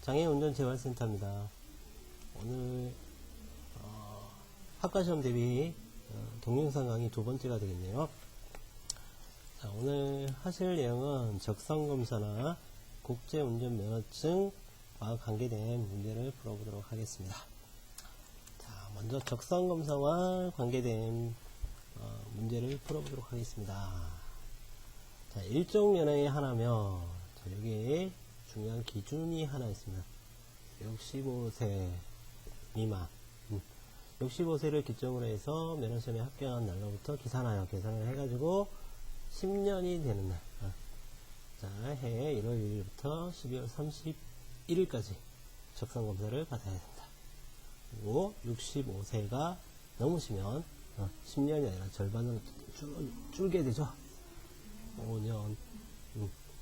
장애운전재활센터입니다. 오늘 학과시험 대비 동영상 강의 두 번째가 되겠네요. 자, 오늘 하실 내용은 적성검사나 국제운전면허증과 관계된 문제를 풀어보도록 하겠습니다. 자, 먼저 적성검사와 관계된 문제를 풀어보도록 하겠습니다. 자, 일종 면허의 하나며, 자, 여기에 중요한 기준이 하나 있습니다. 65세 미만. 65세를 기점으로 해서 면허시험에 합격한 날로부터 기산하여 계산을 해가지고 10년이 되는 날. 자, 해 1월 1일부터 12월 31일까지 적성검사를 받아야 된다. 그리고 65세가 넘으시면 10년이 아니라 절반으로 줄게 되죠. 5년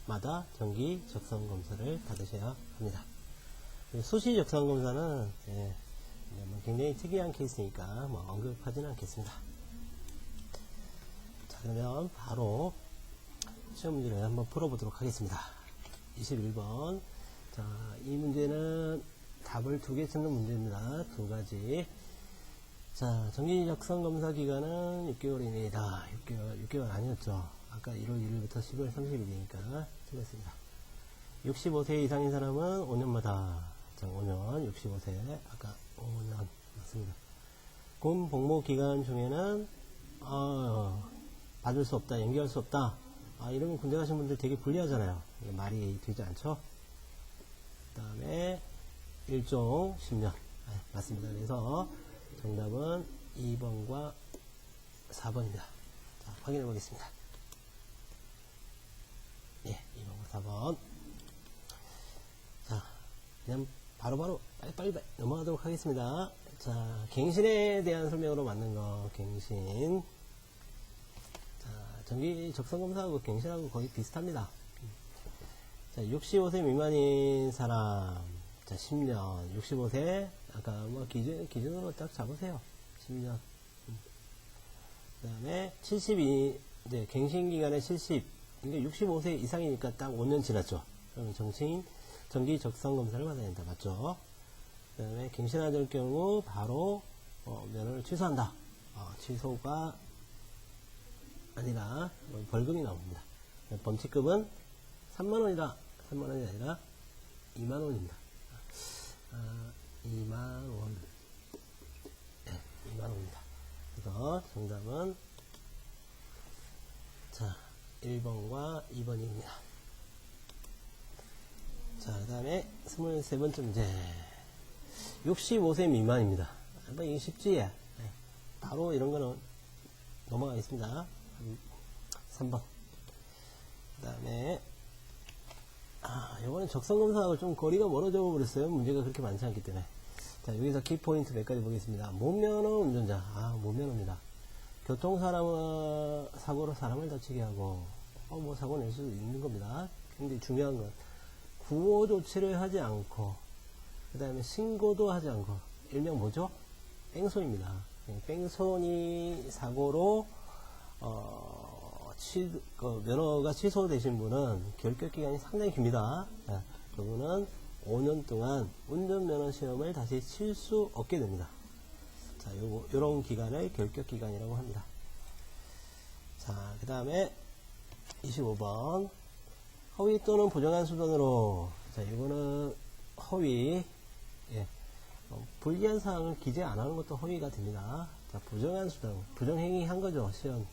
마다 정기 적성검사를 받으셔야 합니다. 수시 적성검사는 굉장히 특이한 케이스니까 언급하지는 않겠습니다. 자, 그러면 바로 시험 문제를 한번 풀어보도록 하겠습니다. 21번. 자, 이 문제는 답을 두 개 찾는 문제입니다. 두 가지. 자, 정기 적성검사 기간은 6개월 이내이다. 6개월 아니었죠. 아까 1월 1일부터 12월 30일이니까 틀렸습니다. 65세 이상인 사람은 5년마다. 자, 5년, 65세. 아까 5년. 맞습니다. 군 복무 기간 중에는, 받을 수 없다, 연기할 수 없다. 이러면 군대 가신 분들 되게 불리하잖아요. 이게 말이 되지 않죠? 그 다음에, 일종 10년. 맞습니다. 그래서 정답은 2번과 4번입니다. 자, 확인해 보겠습니다. 예, 2번과 4번. 자, 그냥 바로바로 빨리 넘어가도록 하겠습니다. 자, 갱신에 대한 설명으로 맞는 거, 갱신. 자, 정기 적성검사하고 갱신하고 거의 비슷합니다. 자, 65세 미만인 사람. 자, 10년. 65세. 아까 기준으로 딱 잡으세요. 10년. 그 다음에 72, 이제 갱신기간에 70. 이게 65세 이상이니까 딱 5년 지났죠. 그러면 정기 적성검사를 받아야 된다. 맞죠? 그 다음에 갱신하될 경우 바로 면허를 취소한다. 취소가 아니라 벌금이 나옵니다. 범칙금은 3만원이다. 3만원이 아니라 2만원입니다. 2만원. 네, 2만원입니다. 그래서 정답은 자, 1번과 2번입니다. 자, 그 다음에 23번째 문제. 65세 미만입니다. 이게 쉽지? 네. 바로 이런 거는 넘어가겠습니다. 3번. 그 다음에, 요거는 적성검사하고 좀 거리가 멀어져 버렸어요. 문제가 그렇게 많지 않기 때문에. 자, 여기서 키포인트 몇 가지 보겠습니다. 무면허 운전자. 무면허입니다. 교통사고로 사람을 다치게 하고, 사고 낼 수도 있는 겁니다. 근데 중요한 건, 구호 조치를 하지 않고, 그 다음에 신고도 하지 않고, 일명 뭐죠? 뺑소니입니다. 뺑소니 사고로, 면허가 취소되신 분은 결격기간이 상당히 깁니다. 그분은 5년 동안 운전면허 시험을 다시 칠 수 없게 됩니다. 자, 요런 기간을 결격기간이라고 합니다. 자, 그 다음에 25번. 허위 또는 부정한 수단으로. 자, 이거는 허위. 예. 불리한 사항을 기재 안 하는 것도 허위가 됩니다. 자, 부정한 수단. 부정행위 한 거죠, 시험.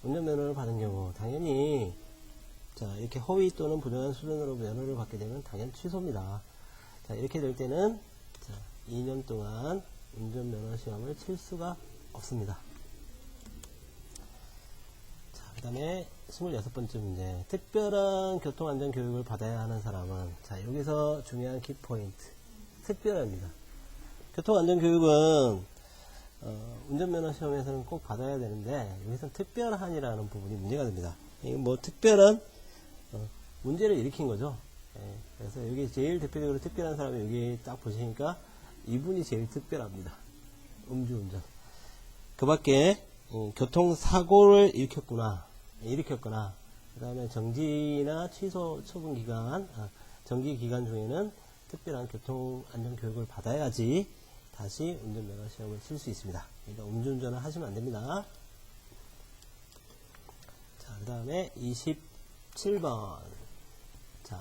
운전면허를 받은 경우. 당연히, 자, 이렇게 허위 또는 부정한 수단으로 면허를 받게 되면 당연 취소입니다. 자, 이렇게 될 때는, 자, 2년 동안 운전면허 시험을 칠 수가 없습니다. 자, 그 다음에 26번째 문제. 특별한 교통안전교육을 받아야 하는 사람은, 자, 여기서 중요한 키포인트. 특별합니다. 교통안전교육은, 운전면허 시험에서는 꼭 받아야 되는데, 여기서 특별한이라는 부분이 문제가 됩니다. 이게 특별한, 문제를 일으킨 거죠. 예, 그래서 여기 제일 대표적으로 특별한 사람이 여기 딱 보시니까, 이분이 제일 특별합니다. 음주운전. 그 밖에, 교통사고를 일으켰거나, 그 다음에 정지나 취소 처분 기간, 정지 기간 중에는 특별한 교통안전교육을 받아야지 다시 운전면허 시험을 칠 수 있습니다. 그러니까 음주운전을 하시면 안 됩니다. 자, 그 다음에 27번. 자,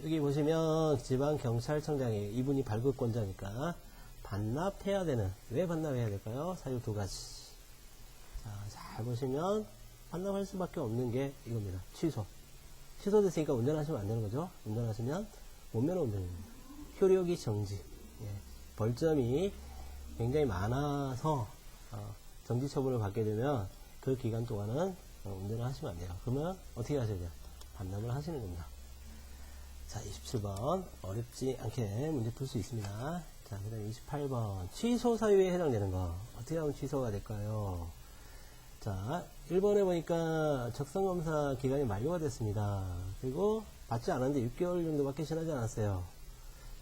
여기 보시면 지방경찰청장이 이분이 발급권자니까 반납해야 되는, 왜 반납해야 될까요? 사유 두 가지. 자, 잘 보시면 반납할 수밖에 없는 게 이겁니다. 취소. 취소됐으니까 운전하시면 안 되는 거죠. 운전하시면 무면허 운전입니다. 효력이 정지. 예, 벌점이 굉장히 많아서 정지 처분을 받게 되면 그 기간 동안은 운전을 하시면 안 돼요. 그러면 어떻게 하셔야 돼요? 반납을 하시는 겁니다. 자, 27번 어렵지 않게 문제 풀 수 있습니다. 자, 그 다음 28번 취소 사유에 해당되는 거 어떻게 하면 취소가 될까요? 자, 1번에 보니까 적성검사 기간이 만료가 됐습니다. 그리고 받지 않았는데 6개월 정도밖에 지나지 않았어요.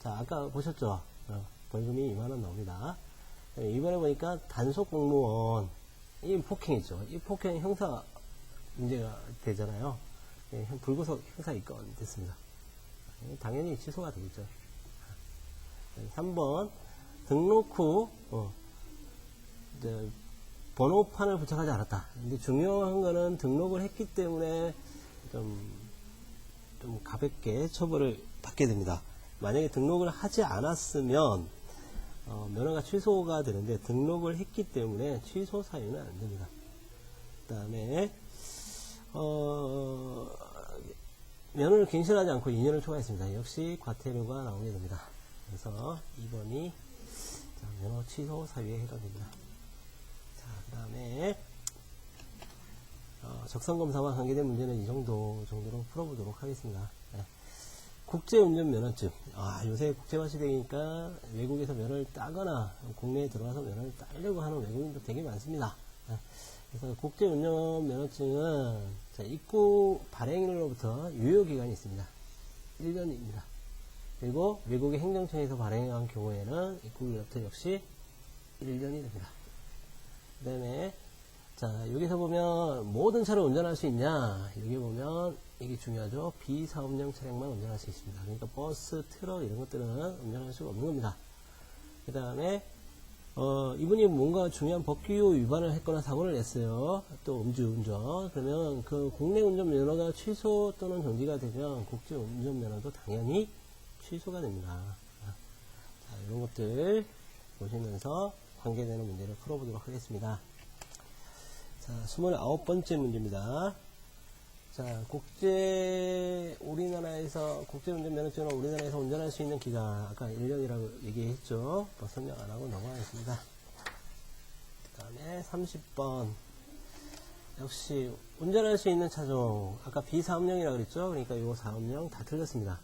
자, 아까 보셨죠? 벌금이 2만원 나옵니다. 2번에 보니까 단속 공무원, 이 폭행이죠. 이 폭행 형사 문제가 되잖아요. 예, 불구속 형사 입건 됐습니다. 당연히 취소가 되겠죠. 3번 등록 후 번호판을 부착하지 않았다. 근데 중요한 거는 등록을 했기 때문에 좀 가볍게 처벌을 받게 됩니다. 만약에 등록을 하지 않았으면 면허가 취소가 되는데 등록을 했기 때문에 취소 사유는 안 됩니다. 그 다음에 면허를 갱신하지 않고 2년을 초과했습니다. 역시 과태료가 나오게 됩니다. 그래서 2번이 면허 취소 사유에 해당됩니다. 자, 그 다음에 적성검사와 관계된 문제는 이 정도로 풀어보도록 하겠습니다. 네. 국제운전면허증. 요새 국제화 시대니까 외국에서 면허를 따거나 국내에 들어와서 면허를 따려고 하는 외국인도 되게 많습니다. 네. 그래서 국제운전면허증은 입국 발행일로부터 유효기간이 있습니다. 1년입니다. 그리고 외국의 행정청에서 발행한 경우에는 입국일로부터 역시 1년이 됩니다. 그 다음에 자, 여기서 보면 모든 차를 운전할 수 있냐, 여기 보면 이게 중요하죠. 비사업용 차량만 운전할 수 있습니다. 그러니까 버스, 트럭 이런 것들은 운전할 수가 없는 겁니다. 그 다음에 이분이 뭔가 중요한 법규 위반을 했거나 사고를 냈어요. 또 음주운전. 그러면 그 국내 운전면허가 취소 또는 정지가 되면 국제 운전면허도 당연히 취소가 됩니다. 자, 이런 것들 보시면서 관계되는 문제를 풀어보도록 하겠습니다. 자, 29번째 문제입니다. 자, 우리나라에서 국제운전면허증은 우리나라에서 운전할 수 있는 기간, 아까 1년이라고 얘기했죠. 설명 안 하고 넘어가겠습니다. 그 다음에 30번. 역시, 운전할 수 있는 차종, 아까 비사업용이라고 그랬죠. 그러니까 요 사업용 다 틀렸습니다.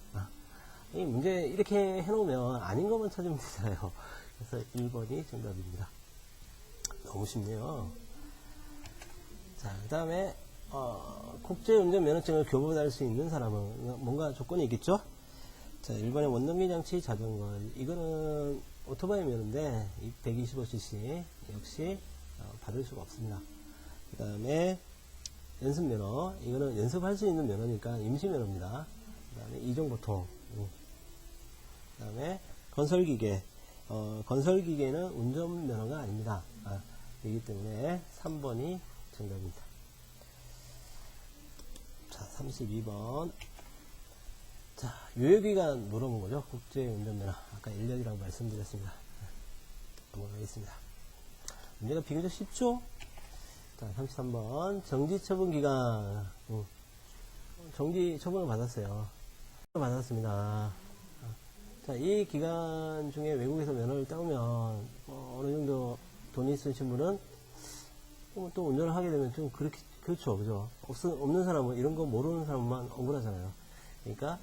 이 문제 이렇게 해놓으면 아닌 것만 찾으면 되잖아요. 그래서 1번이 정답입니다. 너무 쉽네요. 자, 그 다음에 국제운전면허증을 교부할 수 있는 사람은 뭔가 조건이 있겠죠? 자, 1번에 원동기 장치 자전거. 이거는 오토바이 면허인데 125cc 역시 받을 수가 없습니다. 그 다음에 연습면허. 이거는 연습할 수 있는 면허니까 임시면허입니다. 그 다음에 이종보통. 그 다음에 건설기계. 건설기계는 운전면허가 아닙니다. 그렇기 때문에 3번이 정답입니다. 자, 32번. 자, 유효기간 물어본 거죠. 국제운전면허. 아까 1년이라고 말씀드렸습니다. 넘어가겠습니다. 문제가 비교적 쉽죠? 자, 33번. 정지처분기간. 정지처분을 받았어요. 받았습니다. 자, 이 기간 중에 외국에서 면허를 따오면 어느 정도 돈이 있으신 분은 또 운전을 하게 되면 좀 그렇죠, 그죠? 없는 사람은, 이런 거 모르는 사람만 억울하잖아요. 그러니까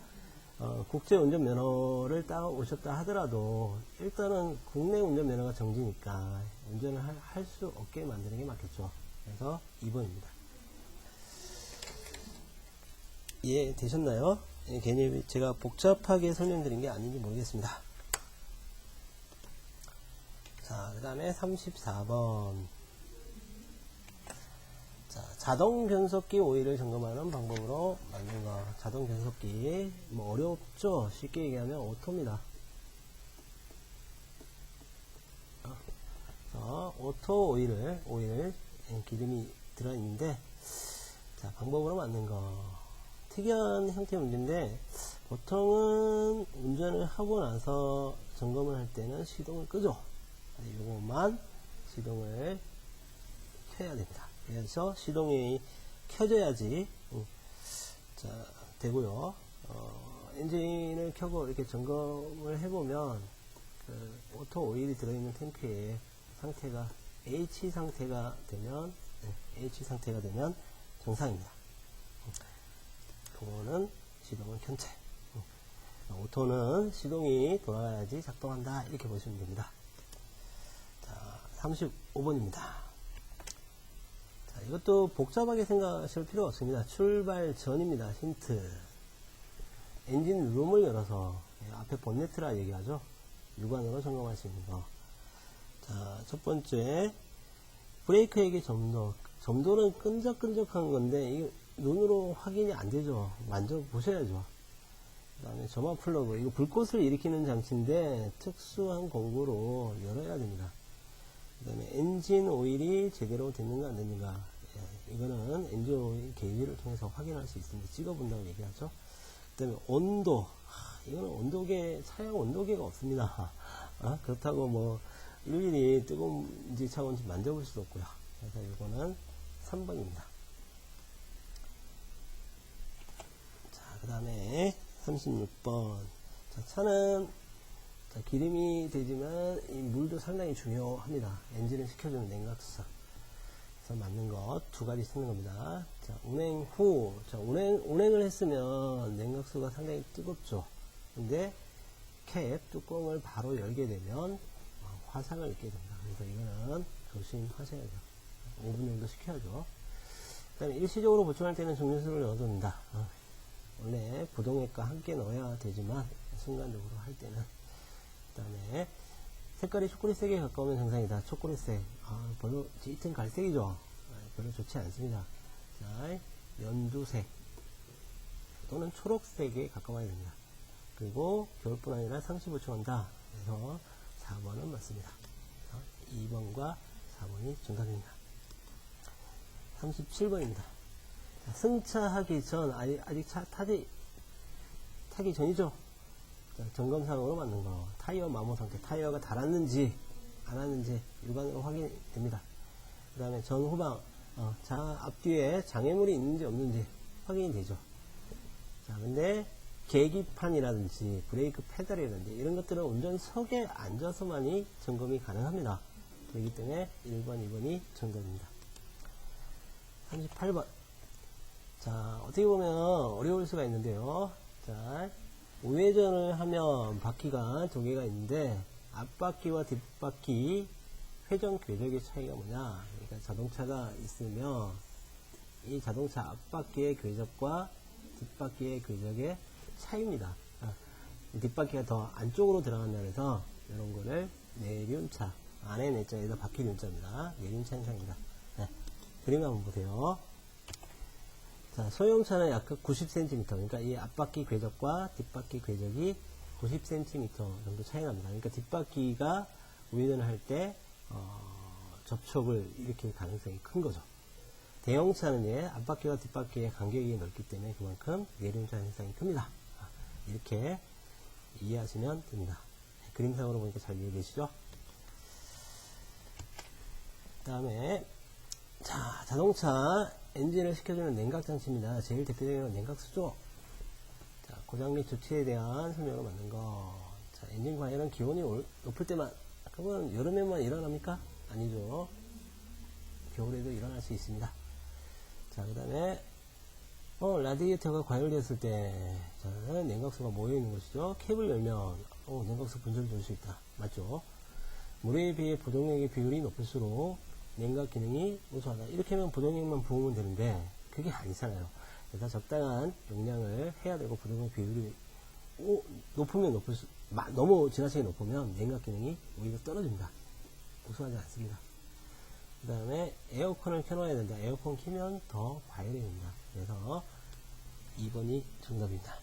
국제 운전면허를 따오셨다 하더라도 일단은 국내 운전면허가 정지니까 운전을 할 수 없게 만드는 게 맞겠죠. 그래서 2번입니다. 이해 되셨나요? 괜히 제가 복잡하게 설명드린 게 아닌지 모르겠습니다. 자, 그 다음에 34번. 자, 자동 변속기 오일을 점검하는 방법으로 만든 거. 자동 변속기. 뭐 어렵죠? 쉽게 얘기하면 오토입니다. 오토 오일, 기름이 들어있는데, 자, 방법으로 만든 거. 특이한 형태의 문제인데, 보통은 운전을 하고 나서 점검을 할 때는 시동을 끄죠. 요것만 시동을 켜야 됩니다. 그래서 시동이 켜져야지, 자, 되고요. 엔진을 켜고 이렇게 점검을 해보면, 그 오토 오일이 들어있는 탱크의 상태가 H 상태가 되면 정상입니다. 그거는 시동을 켠 채. 오토는 시동이 돌아가야지 작동한다. 이렇게 보시면 됩니다. 자, 35번입니다. 자, 이것도 복잡하게 생각하실 필요 없습니다. 출발 전입니다. 힌트. 엔진 룸을 열어서, 앞에 본네트라 얘기하죠. 육안으로 점검할 수 있는 거. 자, 첫 번째, 브레이크액의 점도는 끈적끈적한 건데, 이거 눈으로 확인이 안 되죠. 만져보셔야죠. 그 다음에 점화 플러그, 이거 불꽃을 일으키는 장치인데, 특수한 공구로 열어야 됩니다. 그 다음에 엔진 오일이 제대로 됐는가 안 됐는가. 이거는 엔진 오일 게이지를 통해서 확인할 수 있습니다. 찍어본다고 얘기하죠. 그 다음에 온도. 이거는 온도계, 차량 온도계가 없습니다. 그렇다고 뭐, 일일이 뜨거운지 차가운지 만져볼 수도 없고요. 그래서 이거는 3번입니다. 자, 그 다음에 36번. 자, 차는 자, 기름이 되지만 이 물도 상당히 중요합니다. 엔진을 식혀주는 냉각수사. 그래서 맞는 것 두 가지 쓰는 겁니다. 자, 운행 후. 자, 운행을 했으면 냉각수가 상당히 뜨겁죠. 근데 캡 뚜껑을 바로 열게 되면 화상을 입게 됩니다. 그래서 이거는 조심하셔야죠. 5분 정도 식혀야죠. 그 다음에 일시적으로 보충할 때는 정류수를 넣어줍니다. 원래 부동액과 함께 넣어야 되지만 순간적으로 할 때는. 그 다음에 색깔이 초콜릿색에 가까우면 정상이다. 초콜릿색. 별로 짙은 갈색이죠. 별로 좋지 않습니다. 자, 연두색 또는 초록색에 가까워야 됩니다. 그리고 겨울뿐 아니라 상시 보충한다. 그래서 4번은 맞습니다. 2번과 4번이 정답입니다. 37번입니다. 승차하기 전, 아직 차 타기 전이죠. 자, 점검사항으로 맞는 거. 타이어 마모 상태, 타이어가 닳았는지 안 왔는지 육안으로 확인이 됩니다. 그 다음에 전 후방, 차 앞뒤에 장애물이 있는지 없는지 확인이 되죠. 자, 근데 계기판이라든지 브레이크 페달이라든지 이런 것들은 운전석에 앉아서만이 점검이 가능합니다. 그렇기 때문에 1번, 2번이 정답입니다. 38번. 자, 어떻게 보면 어려울 수가 있는데요. 자, 우회전을 하면 바퀴가 두 개가 있는데 앞바퀴와 뒷바퀴 회전 궤적의 차이가 뭐냐. 그러니까 자동차가 있으면 이 자동차 앞바퀴의 궤적과 뒷바퀴의 궤적의 차이입니다. 뒷바퀴가 더 안쪽으로 들어간다 해서 이런 거를 내륜차, 안에 내자에서 바퀴 륜자입니다. 내륜차 현상입니다. 네. 그림 한번 보세요. 자, 소형차는 약 90cm, 그러니까 이 앞바퀴 궤적과 뒷바퀴 궤적이 90cm 정도 차이 납니다. 그러니까 뒷바퀴가 우회전을 할 때 접촉을 일으킬 가능성이 큰 거죠. 대형차는 앞바퀴와 뒷바퀴의 간격이 넓기 때문에 그만큼 내륜차 현상이 큽니다. 이렇게 이해하시면 됩니다. 그림상으로 보니까 잘 이해되시죠? 그 다음에 자, 자동차 엔진을 식혀주는 냉각장치입니다. 제일 대표적인 건 냉각수죠. 자, 고장 및 조치에 대한 설명으로 만든 거. 자, 엔진 관열은 기온이 높을 때만, 그건 여름에만 일어납니까? 아니죠. 겨울에도 일어날 수 있습니다. 자, 그 다음에 라디에이터가 과열되었을 때, 자, 냉각수가 모여있는 것이죠. 캡을 열면, 냉각수 분절이 될 수 있다. 맞죠? 물에 비해 부동액의 비율이 높을수록 냉각 기능이 우수하다. 이렇게 하면 부동액만 부으면 되는데, 그게 아니잖아요. 그래서 적당한 용량을 해야 되고, 부동액 비율이 높으면 너무 지나치게 높으면 냉각 기능이 오히려 떨어집니다. 우수하지 않습니다. 그 다음에 에어컨을 켜놔야 된다. 에어컨 키면 더 과열이 됩니다. 그래서 2번이 정답입니다.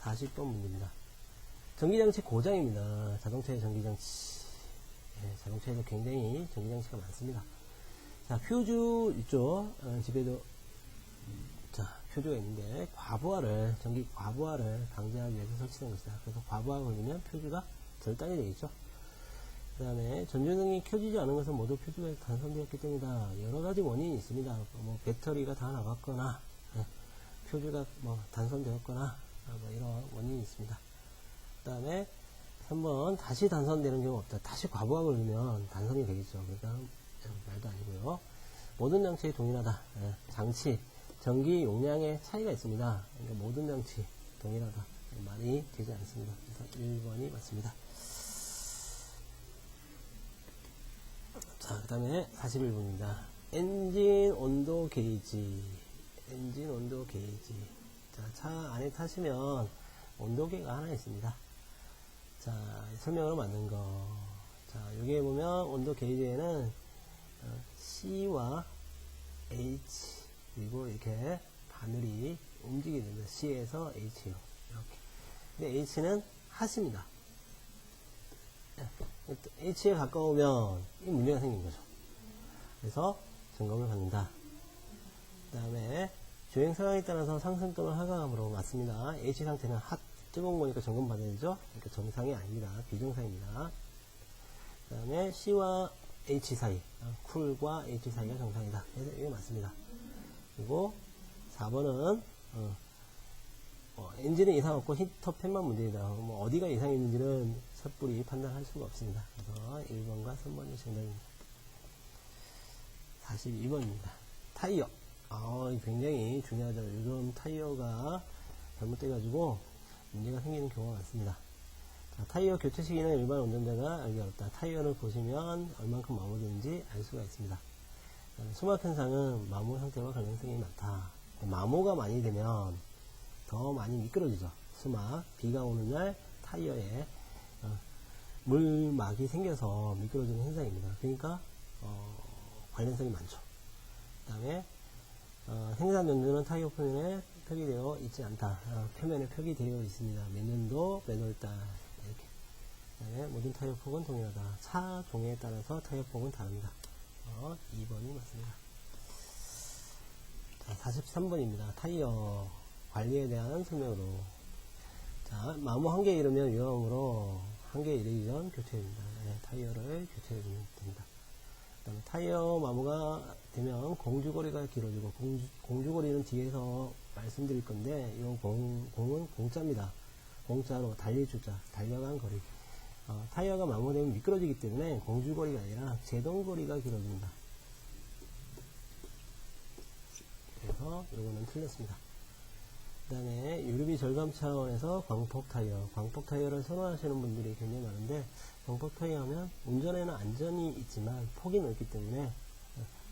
40번 문제입니다. 전기장치 고장입니다. 자동차의 전기장치. 네, 자동차에서 굉장히 전기장치가 많습니다. 자, 퓨즈 있죠? 집에도, 자, 퓨즈가 있는데, 전기 과부하를 방지하기 위해서 설치된 것이다. 그래서 과부하가 걸리면 퓨즈가 절단이 되겠죠? 그 다음에 전조등이 켜지지 않은 것은 모두 퓨즈가 단선되었기 때문이다. 여러가지 원인이 있습니다. 뭐, 배터리가 다 나갔거나, 퓨즈가 뭐, 단선되었거나, 뭐, 이런 원인이 있습니다. 그 다음에 3번, 다시 단선되는 경우 없다. 다시 과부하가 걸리면 단선이 되겠죠. 그러니까, 말도 아니고요. 모든 장치에 동일하다. 장치, 전기 용량의 차이가 있습니다. 그러니까 모든 장치 동일하다. 말이 되지 않습니다. 그래서 1번이 맞습니다. 자, 그 다음에 41번입니다. 엔진 온도 게이지. 엔진 온도 게이지. 자, 차 안에 타시면 온도계가 하나 있습니다. 자, 설명으로 만든 거. 자, 여기에 보면 온도 게이지에는 C와 H, 그리고 이렇게 바늘이 움직이게 됩니다. C에서 H로. 이렇게. 근데 H는 핫입니다. H에 가까우면 이 문제가 생긴 거죠. 그래서 점검을 받는다. 그 다음에 주행 상황에 따라서 상승 또는 하강함으로 맞습니다. H 상태는 핫, 뜨거운 거니까 점검 받아야 되죠. 그러니까 정상이 아닙니다. 비정상입니다. 그 다음에 C와 H 사이, 쿨과 H 사이가 정상이다. 그래서 이게 맞습니다. 그리고 4번은 엔진에 이상 없고 히터 팬만 문제이다. 뭐 어디가 이상이 있는지는 섣불리 판단할 수가 없습니다. 그래서 1번과 3번이 정답입니다. 42번입니다. 타이어. 굉장히 중요하죠. 요즘 타이어가 잘못돼가지고 문제가 생기는 경우가 많습니다. 자, 타이어 교체 시기는 일반 운전자가 알기 어렵다. 타이어를 보시면 얼만큼 마모되는지 알 수가 있습니다. 수막 현상은 마모 상태와 관련성이 많다. 마모가 많이 되면 더 많이 미끄러지죠. 수막, 비가 오는 날 타이어에 물막이 생겨서 미끄러지는 현상입니다. 그러니까 관련성이 많죠. 그 다음에 생산 연도는 타이어 표면에 표기되어 있지 않다. 표면에 표기되어 있습니다. 몇 년도, 몇 월달 이렇게. 그 다음에 모든 타이어 폭은 동일하다. 차 종에 따라서 타이어 폭은 다릅니다. 2번이 맞습니다. 자, 43번입니다. 타이어 관리에 대한 설명으로. 자, 마모 한계에 이르면 위험으로 한계에 이르기 전 교체해줍니다. 타이어를 교체해주면 됩니다. 그 다음에 타이어 마모가 되면 공주거리가 길어지고, 공주거리는 뒤에서 말씀드릴 건데, 이 공은 공짜입니다. 공짜로 달릴주자, 달려간 거리. 타이어가 마모되면 미끄러지기 때문에 공주거리가 아니라 제동거리가 길어집니다. 그래서 이거는 틀렸습니다. 그 다음에 유류비 절감 차원에서 광폭 타이어. 광폭 타이어를 선호하시는 분들이 굉장히 많은데, 광폭 타이어 하면 운전에는 안전이 있지만 폭이 넓기 때문에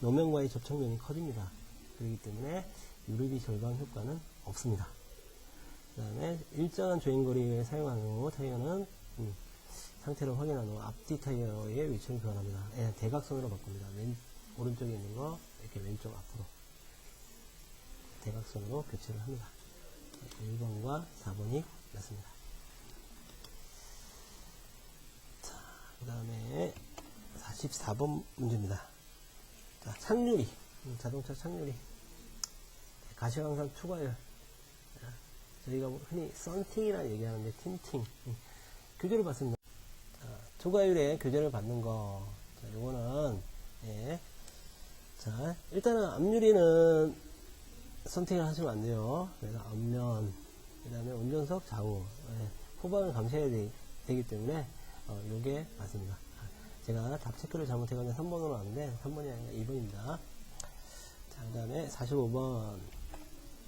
노면과의 접촉면이 커집니다. 그렇기 때문에 유류비 절감 효과는 없습니다. 그 다음에 일정한 주행거리에 사용하는 후 타이어는 상태를 확인한 후 앞뒤 타이어의 위치를 교환합니다. 대각선으로 바꿉니다. 오른쪽에 있는 거 이렇게 왼쪽 앞으로 대각선으로 교체를 합니다. 1번과 4번이 맞습니다. 자, 그 다음에 44번 문제입니다. 자, 착유리, 자동차 착유리, 가시광선 투과열. 저희가 흔히 썬팅이라는 얘기하는데 틴팅, 교재를 받습니다. 자, 투과율에 교재를 받는 거. 자, 요거는 자, 일단은 앞유리는 선택을 하시면 안 돼요. 그래서 앞면, 그 다음에 운전석 좌우, 후방을 감시해야 되기 때문에, 요게 맞습니다. 제가 답 체크를 잘못해가지고 3번으로 나왔는데, 3번이 아니라 2번입니다. 자, 그 다음에 45번.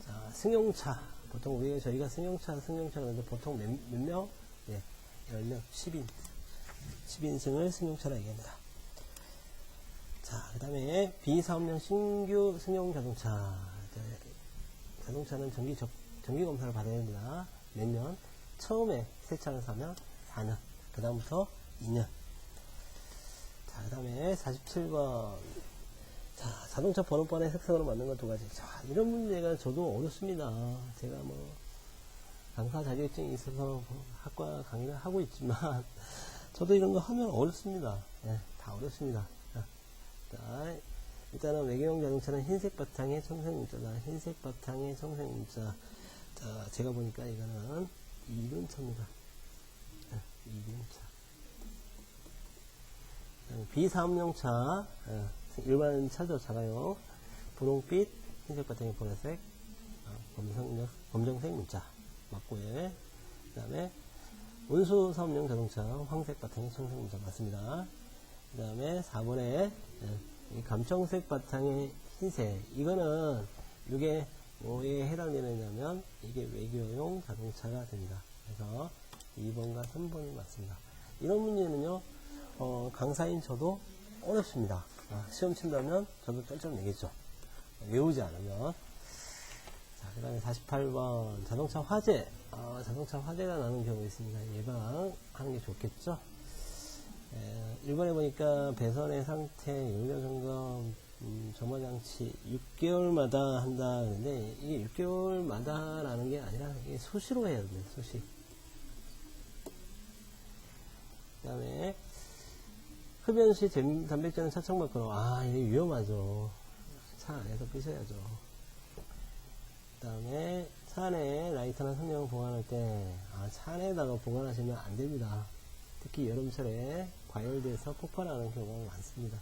자, 승용차. 보통 저희가 승용차 그러는데 보통 몇 명? 10명, 10인승을 승용차라 얘기합니다. 자, 그 다음에 비사업용 신규 승용 자동차. 자동차는 정기 검사를 받아야 됩니다. 몇 년? 처음에 새 차를 사면 4년. 그 다음부터 2년. 자, 자, 그 다음에 47번. 자, 자동차 번호판의 색상으로 맞는 것 두 가지. 자, 이런 문제가 저도 어렵습니다. 제가 뭐, 강사 자격증이 있어서 학과 강의를 하고 있지만, 저도 이런 거 하면 어렵습니다. 예, 다 어렵습니다. 자, 일단은 외계형 자동차는 흰색 바탕에 청색 문자다. 흰색 바탕에 청색 문자. 자, 제가 보니까 이거는 이륜차입니다. 이륜차. 비사업용차. 일반 차죠, 차가요. 분홍빛, 흰색 바탕에 보라색, 검정색 문자. 맞고요. 그 다음에 운수 사업용 자동차, 황색 바탕에 청색 문자 맞습니다. 그 다음에 4번에 감청색 바탕에 흰색. 이거는 이게 뭐에 해당되느냐면 이게 외교용 자동차가 됩니다. 그래서 2번과 3번이 맞습니다. 이런 문제는요, 강사인 저도 어렵습니다. 시험 친다면 저도 쩔쩔 내겠죠. 외우지 않으면. 자, 그 다음에 48번. 자동차 화재. 자동차 화재가 나는 경우 있습니다. 예방하는 게 좋겠죠. 1번에 보니까 배선의 상태, 연료 점검, 점화장치 6개월마다 한다. 근데 이게 6개월마다 라는 게 아니라 이게 수시로 해야 됩니다. 수시. 그 다음에 흡연시 단백질은 차창 밖으로. 이게 위험하죠. 차 안에서 끄셔야죠. 그 다음에 차 안에 라이터나 성냥 보관할 때, 차 안에다가 보관하시면 안 됩니다. 특히 여름철에 과열돼서 폭발하는 경우가 많습니다.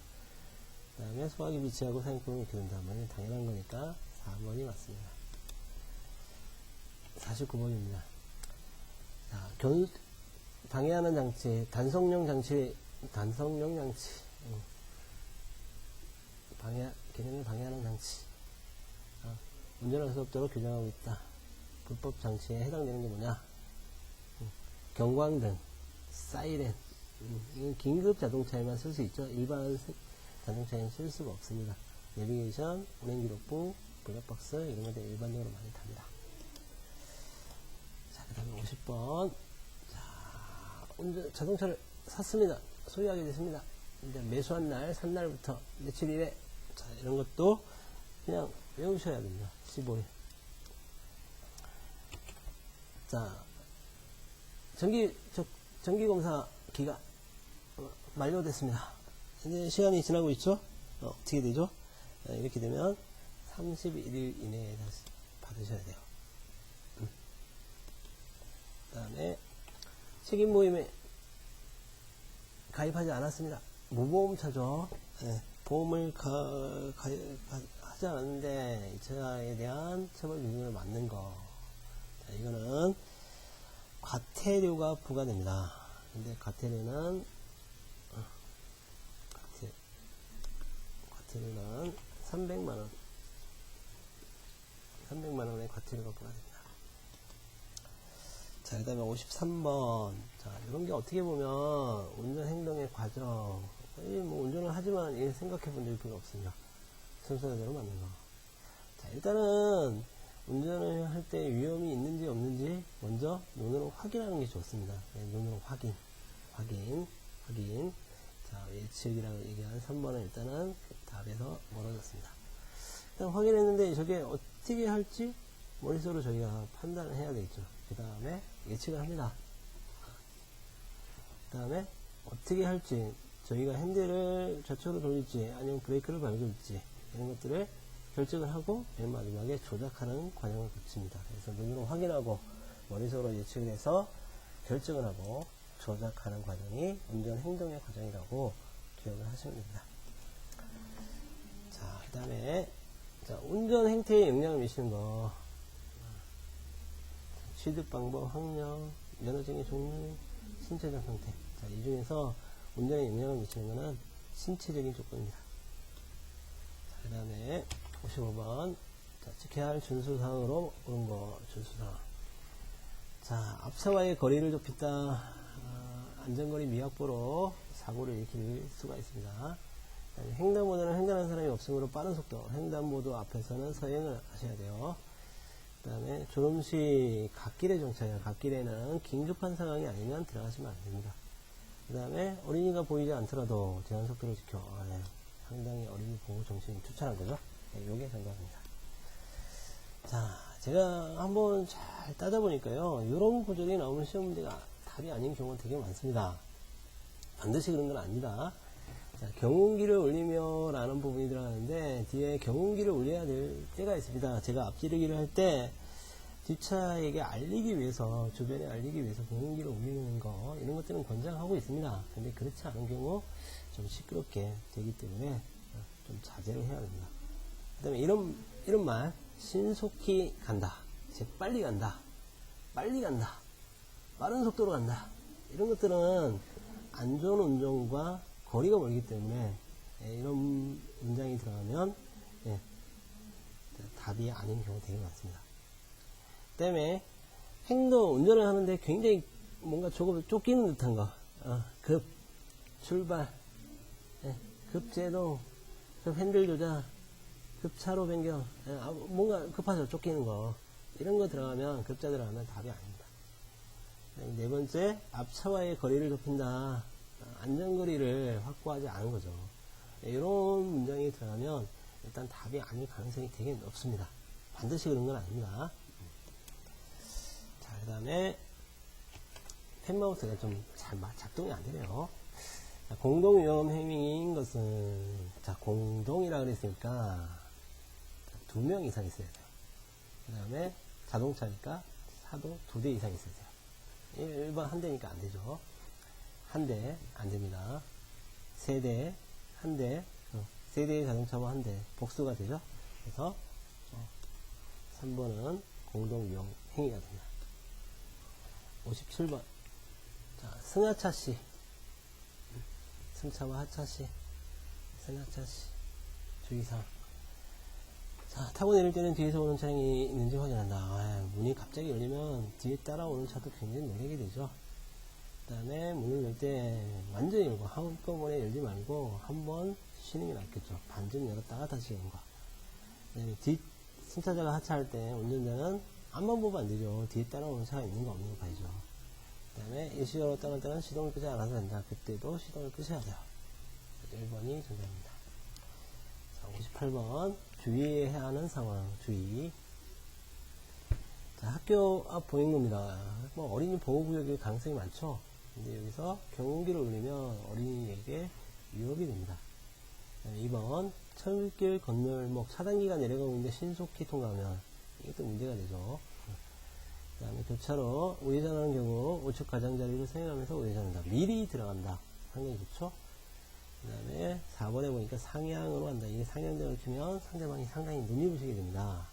그 다음에 소화기 비치하고 사용품을 이렇게 된다면 당연한 거니까 4번이 맞습니다. 49번입니다. 자, 방해하는 장치, 단속용 장치, 개념을 방해하는 장치. 운전할 수 없도록 규정하고 있다. 불법 장치에 해당되는 게 뭐냐? 경광등, 사이렌. 이건 긴급 자동차에만 쓸 수 있죠. 일반 자동차에는 쓸 수가 없습니다. 내비게이션, 운행 기록부, 블랙박스 이런 것들 일반적으로 많이 답니다. 자, 그 다음에 50번. 자, 자동차를 샀습니다. 소유하게 됐습니다. 이제 매수한 날, 산 날부터 며칠 이래. 자, 이런 것도 그냥 외우셔야 됩니다. 15일. 자, 정기검사 기간 만료됐습니다. 이제 시간이 지나고 있죠? 어떻게 되죠? 이렇게 되면 31일 이내에 다시 받으셔야 돼요. 그 다음에 책임 모임에 가입하지 않았습니다. 무보험차죠. 보험을 하지 않았는데 이 차에 대한 처벌 기준을 맞는 거. 자, 이거는 과태료가 부과됩니다. 근데 과태료는 과태료는 300만원 300만원의 과태료가 부과됩니다. 자, 그 다음에 53번. 자, 이런 게 어떻게 보면 운전 행동의 과정. 뭐 운전을 하지만 생각해 본 적이 별로 없습니다. 순서대로 맞는 거. 자, 일단은 운전을 할 때 위험이 있는지 없는지 먼저 눈으로 확인하는 게 좋습니다. 눈으로 확인. 자, 예측이라고 얘기한 3번은 일단은 답에서 멀어졌습니다. 일단 확인했는데 저게 어떻게 할지 머릿속으로 저희가 판단을 해야 되겠죠. 그 다음에 예측을 합니다. 그 다음에 어떻게 할지 저희가 핸들을 좌측으로 돌릴지 아니면 브레이크를 밟을지 이런 것들을 결정을 하고 맨 마지막에 조작하는 과정을 거칩니다. 그래서 눈으로 확인하고 머릿속으로 예측을 해서 결정을 하고 조작하는 과정이 운전 행동의 과정이라고 기억을 하시면 됩니다. 자, 그 다음에 운전 행태에 영향을 미치는 거. 취득 방법, 학력, 면허증의 종류, 신체적 상태. 자, 이 중에서 운전에 영향을 미치는 것은 신체적인 조건입니다. 자, 그 다음에 55번. 자, 지켜야 할 준수사항으로 오는 거, 준수사항. 자, 앞차와의 거리를 좁힌다. 안전거리 미확보로 사고를 일으킬 수가 있습니다. 횡단보도는 횡단하는 사람이 없으므로 빠른 속도, 횡단보도 앞에서는 서행을 하셔야 돼요. 그 다음에 졸음시 갓길에 정차해요. 갓길에는 긴급한 상황이 아니면 들어가시면 안 됩니다. 그 다음에 어린이가 보이지 않더라도 제한 속도를 지켜. 네. 상당히 어린이 보호 정신이 추천한 거죠. 네, 요게 정답입니다. 자, 제가 한번 잘 따져보니까요, 요런 구절이 나오는 시험 문제가 답이 아닌 경우가 되게 많습니다. 반드시 그런 건 아닙니다. 자, 경운기를 올리며 라는 부분이 들어가는데, 뒤에 경운기를 올려야 될 때가 있습니다. 제가 앞지르기를 할 때, 뒷차에게 알리기 위해서, 주변에 알리기 위해서 경운기를 올리는 거, 이런 것들은 권장하고 있습니다. 근데 그렇지 않은 경우, 좀 시끄럽게 되기 때문에, 좀 자제를 해야 됩니다. 그 다음에 이런 말, 신속히 간다, 즉, 빨리 간다, 빨리 간다, 빠른 속도로 간다. 이런 것들은 안전 운전과 거리가 멀기 때문에, 이런 문장이 들어가면, 답이 아닌 경우가 되게 많습니다. 그 다음에 운전을 하는데 굉장히 뭔가 조금 쫓기는 듯한 거, 급, 출발, 급 제동, 급 핸들 조작, 급 차로 변경, 뭔가 급하죠, 쫓기는 거. 이런 거 들어가면, 급자 들어가면 답이 아닙니다. 네 번째, 앞차와의 거리를 좁힌다. 안전거리를 확보하지 않은 거죠. 이런 문장이 들어가면 일단 답이 아닐 가능성이 되게 높습니다. 반드시 그런 건 아닙니다. 자, 그 다음에 펜마우스가 좀 잘 작동이 안 되네요. 자, 공동위험 행위인 것은, 자, 공동이라 그랬으니까 2명 이상 있어야 돼요. 그 다음에 자동차니까 차도 2대 이상 있어야 돼요. 1번 한 대니까 안 되죠. 한 대, 안 됩니다. 세 대, 한 대, 세 대의 자동차와 한 대, 복수가 되죠. 그래서, 3번은 공동위험 행위가 됩니다. 57번. 자, 승하차시. 승차와 하차시. 승하차시. 주의사항. 자, 타고 내릴 때는 뒤에서 오는 차량이 있는지 확인한다. 문이 갑자기 열리면 뒤에 따라오는 차도 굉장히 놀라게 되죠. 그 다음에 문을 열 때 완전히 열고 한꺼번에 열지 말고 한번 쉬는 게 낫겠죠. 반쯤 열었다가 다시 여는 거. 그 다음에 승차자가 하차할 때 운전자는 앞만 보면 안 되죠. 뒤에 따라오는 차가 있는 거 없는 거 봐야죠. 그 다음에 일시적으로 떠날 때는 시동을 끄지 않아도 된다. 그때도 시동을 끄셔야 돼요. 1번이 정답입니다. 자, 58번. 주의해야 하는 상황. 주의. 자, 학교 앞 보행로입니다. 뭐 어린이 보호구역일 가능성이 많죠. 근데 여기서 경운기를 울리면 어린이에게 위협이 됩니다. 2번. 철길 건널목 차단기가 내려가고 있는데 신속히 통과하면 이것도 문제가 되죠. 그 다음에 교차로 우회전하는 경우 우측 가장자리를 사용하면서 우회전한다. 미리 들어간다. 상당히 좋죠. 그 다음에 4번에 보니까 상향으로 한다. 이게 상향등을 켜면 상대방이 상당히 눈이 부시게 됩니다.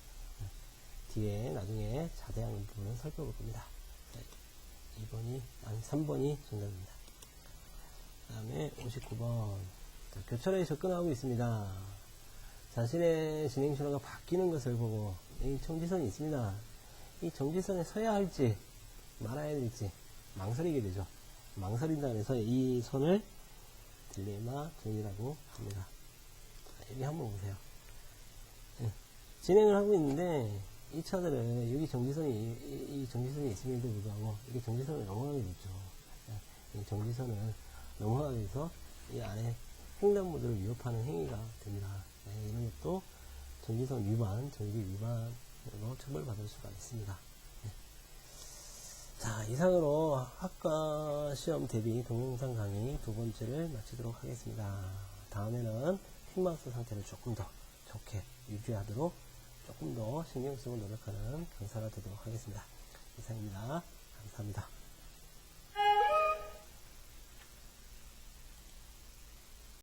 뒤에 나중에 자세한 부분을 살펴볼 겁니다. 3번이 정답입니다. 그 다음에 59번. 자, 교차로에 접근하고 있습니다. 자신의 진행 신호가 바뀌는 것을 보고, 이 정지선이 있습니다. 이 정지선에 서야 할지, 말아야 될지, 망설이게 되죠. 망설인다 그래서 이 선을 딜레마 존이라고 합니다. 자, 여기 한번 보세요. 진행을 하고 있는데, 이 차들은 여기 이 정지선이 있음에도 불구하고 이게 정지선을 넘어가게 되죠. 이 정지선을 넘어가게 돼서 이 안에 횡단보도를 위협하는 행위가 됩니다. 이런 것도 정지선 위반, 정지 위반으로 처벌받을 수가 있습니다. 자, 이상으로 학과 시험 대비 동영상 강의 2번째를 마치도록 하겠습니다. 다음에는 킥마우스 상태를 조금 더 좋게 유지하도록 조금 더 신경 쓰고 노력하는 강사가 되도록 하겠습니다. 이상입니다.